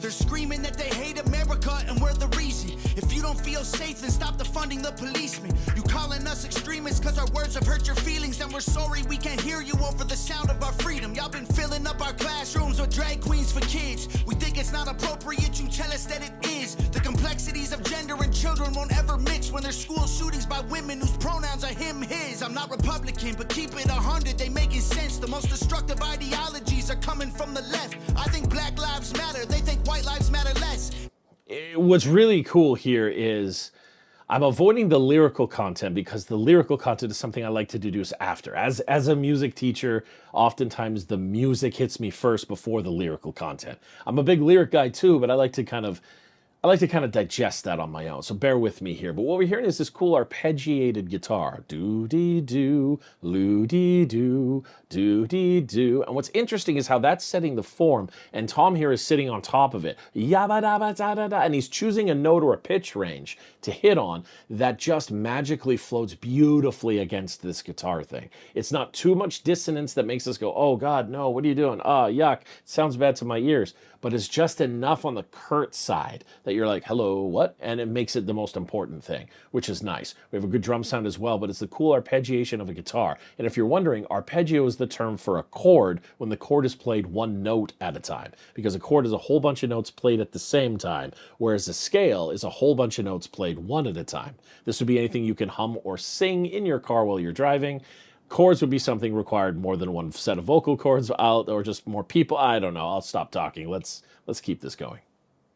They're screaming that they hate America and we're the reason. If you don't feel safe, then stop defunding the policemen. You calling us extremists cause our words have hurt your feelings, and we're sorry we can't hear you over the sound of our freedom. Y'all been filling up our classrooms with drag queens for kids. We think it's not appropriate, you tell us that it is. The complexities of gender and children won't ever mix when there's school shootings by women whose pronouns are him, his. I'm not Republican, but keep it 100, they making sense. The most destructive ideologies are coming from the left. I think Black Lives Matter, they think white lives matter less. What's really cool here is I'm avoiding the lyrical content because the lyrical content is something I like to deduce after. As a music teacher, oftentimes the music hits me first before the lyrical content. I'm a big lyric guy too, but I like to kind of digest that on my own, so bear with me here. But what we're hearing is this cool arpeggiated guitar. Do-dee-do, loo-dee-do, do-dee-do. And what's interesting is how that's setting the form, and Tom here is sitting on top of it. Yabba-dabba-da-da-da, and he's choosing a note or a pitch range to hit on that just magically floats beautifully against this guitar thing. It's not too much dissonance that makes us go, oh God, no, what are you doing? Ah, yuck, sounds bad to my ears. But it's just enough on the curt side that you're like, hello, what? And it makes it the most important thing, which is nice. We have a good drum sound as well, but it's the cool arpeggiation of a guitar. And if you're wondering, arpeggio is the term for a chord when the chord is played one note at a time, because a chord is a whole bunch of notes played at the same time, whereas a scale is a whole bunch of notes played one at a time. This would be anything you can hum or sing in your car while you're driving. Chords would be something required more than one set of vocal cords out, or just more people. I don't know. I'll stop talking. Let's keep this going.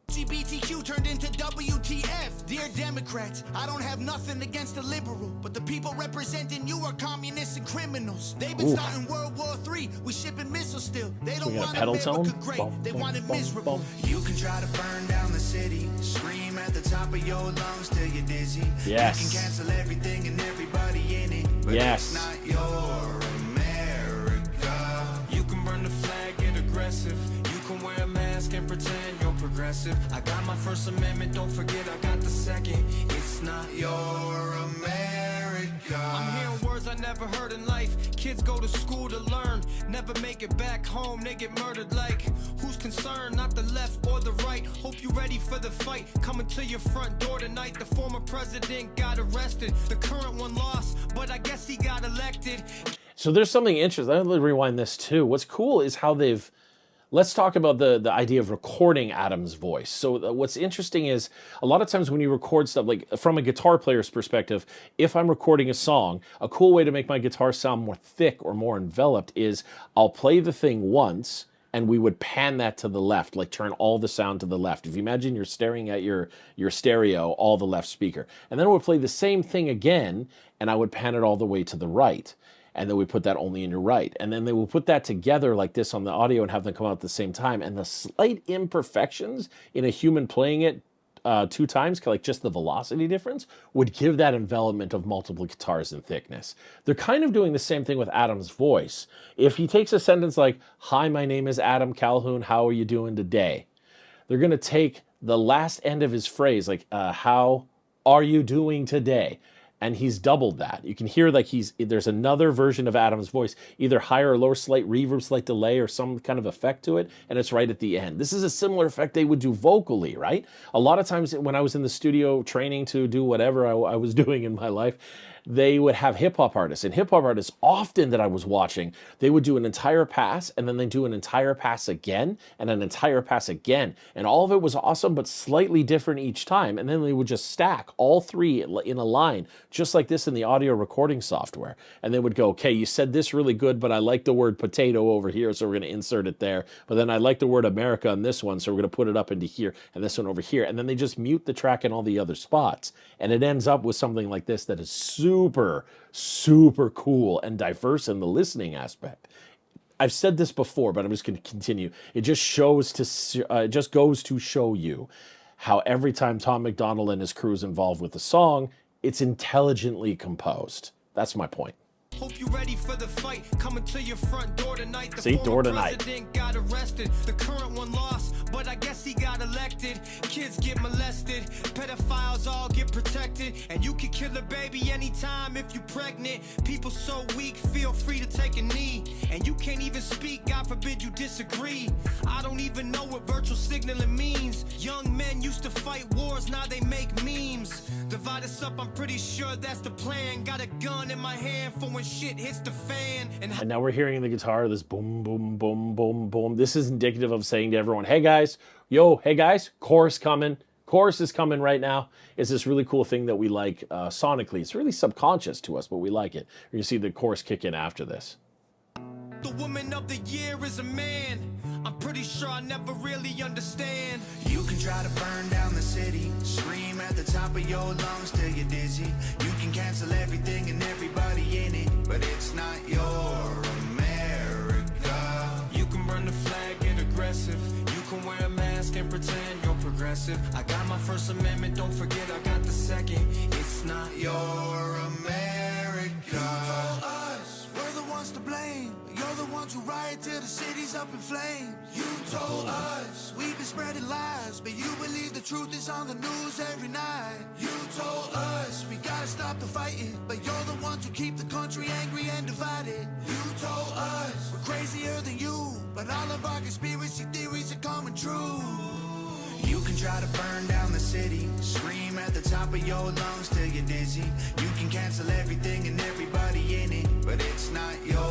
LGBTQ turned into WTF. Dear Democrats, I don't have nothing against the liberal, but the people representing you are communists and criminals. They've been starting World War III. We shipping missiles still. They don't want America great. They want it miserable. You can try to burn down the city, scream at the top of your lungs till you're dizzy. Yes. You can cancel everything and everybody in it, but yes. It's not your America. You can burn the flag, get aggressive. You can wear a mask and pretend you're progressive. I got my First Amendment, don't forget I got the second. It's not your America. I'm hearing words I never heard in life. Kids go to school to learn, never make it back home, they get murdered like. Who's concerned? Not the left or the right. Hope you ready for the fight. Coming to your front door tonight. The former president got arrested. The current one lost, but I guess he got elected. So there's something interesting. Let me rewind this too. What's cool is how they've... Let's talk about the idea of recording Adam's voice. So what's interesting is a lot of times when you record stuff, like from a guitar player's perspective, if I'm recording a song, a cool way to make my guitar sound more thick or more enveloped is I'll play the thing once and we would pan that to the left, like turn all the sound to the left. If you imagine you're staring at your stereo, all the left speaker. And then I would play the same thing again and I would pan it all the way to the right. And then we put that only in your right. And then they will put that together like this on the audio and have them come out at the same time. And the slight imperfections in a human playing it two times, like just the velocity difference, would give that envelopment of multiple guitars in thickness. They're kind of doing the same thing with Adam's voice. If he takes a sentence like, hi, my name is Adam Calhoun, how are you doing today? They're gonna take the last end of his phrase, like, how are you doing today? And he's doubled that. You can hear like there's another version of Adam's voice, either higher or lower, slight reverb, slight delay, or some kind of effect to it, and it's right at the end. This is a similar effect they would do vocally, right? A lot of times when I was in the studio training to do whatever I was doing in my life, they would have hip-hop artists. And hip-hop artists, often that I was watching, they would do an entire pass, and then they do an entire pass again, and an entire pass again. And all of it was awesome, but slightly different each time. And then they would just stack all three in a line, just like this in the audio recording software. And they would go, okay, you said this really good, but I like the word potato over here, so we're gonna insert it there. But then I like the word America in this one, so we're gonna put it up into here, and this one over here. And then they just mute the track in all the other spots. And it ends up with something like this that is super cool and diverse in the listening aspect. I've said this before, but I'm just going to continue. It just goes to show you how every time Tom MacDonald and his crew is involved with a song, it's intelligently composed. That's my point. Hope you ready for the fight. Coming to your front door tonight. The See, door former tonight. president got arrested. The current one lost, but I guess he got elected. Kids get molested. Pedophiles all get protected. And you can kill a baby anytime if you're pregnant. People so weak, feel free to take a knee. And you can't even speak, God forbid you disagree. I don't don't even know what virtual signaling means. Young men used to fight wars, now they make memes. Divide us up, I'm pretty sure that's the plan. Got a gun in my hand for when shit hits the fan. And now we're hearing in the guitar this boom, boom, boom, boom, boom. This is indicative of saying to everyone, hey guys, yo, hey guys, chorus coming. Chorus is coming right now. It's this really cool thing that we like sonically. It's really subconscious to us, but we like it. You see the chorus kick in after this. The woman of the year is a man. I'm pretty sure I never really understand. You can try to burn down the city, scream at the top of your lungs till you're dizzy. You can cancel everything and everybody in it, but it's not your America. You can burn the flag, get aggressive. You can wear a mask and pretend you're progressive. I got my First Amendment, don't forget I got the second. It's not Your America. You told us we're the ones to blame. You're the ones who riot till the city's up in flames. You told us we've been spreading lies, but you believe the truth is on the news every night. You told us we gotta stop the fighting, but you're the ones who keep the country angry and divided. You told us we're crazier than you, but all of our conspiracy theories are coming true. You can try to burn down the city, scream at the top of your lungs till you're dizzy. You can cancel everything and everybody in it, but it's not your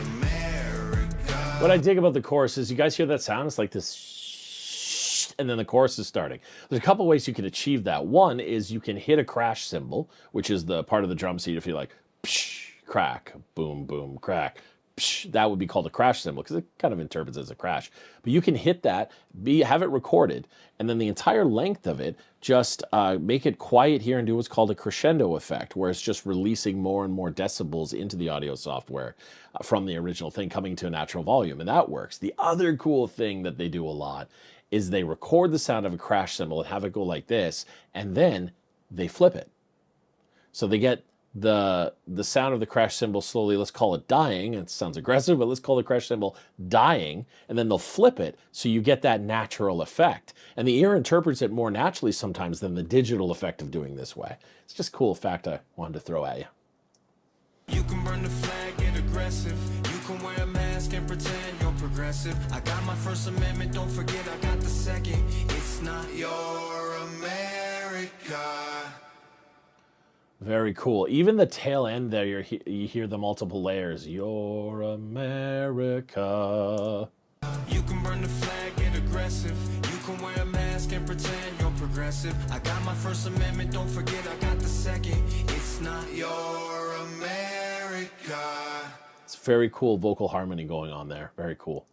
America. What I dig about the chorus is, you guys hear that sound? It's like this shh, and then the chorus is starting. There's a couple ways you can achieve that. One is you can hit a crash cymbal, which is the part of the drum seat if you like, psh, crack, boom, boom, crack. That would be called a crash cymbal because it kind of interprets as a crash. But you can hit that, have it recorded, and then the entire length of it, just make it quiet here and do what's called a crescendo effect, where it's just releasing more and more decibels into the audio software from the original thing, coming to a natural volume, and that works. The other cool thing that they do a lot is they record the sound of a crash cymbal and have it go like this, and then they flip it. So they get the sound of the crash cymbal slowly, let's call it dying. It sounds aggressive, but let's call the crash cymbal dying, and then they'll flip it so you get that natural effect. And the ear interprets it more naturally sometimes than the digital effect of doing this way. It's just a cool fact I wanted to throw at you. You can burn the flag, get aggressive. You can wear a mask and pretend you're progressive. I got my First Amendment, don't forget I got the second. It's not Your America. Very cool. Even the tail end there, you hear the multiple layers. Your America. You can burn the flag, get aggressive. You can wear a mask and pretend you're progressive. I got my First Amendment, don't forget I got the second. It's not Your America. It's very cool vocal harmony going on there. Very cool.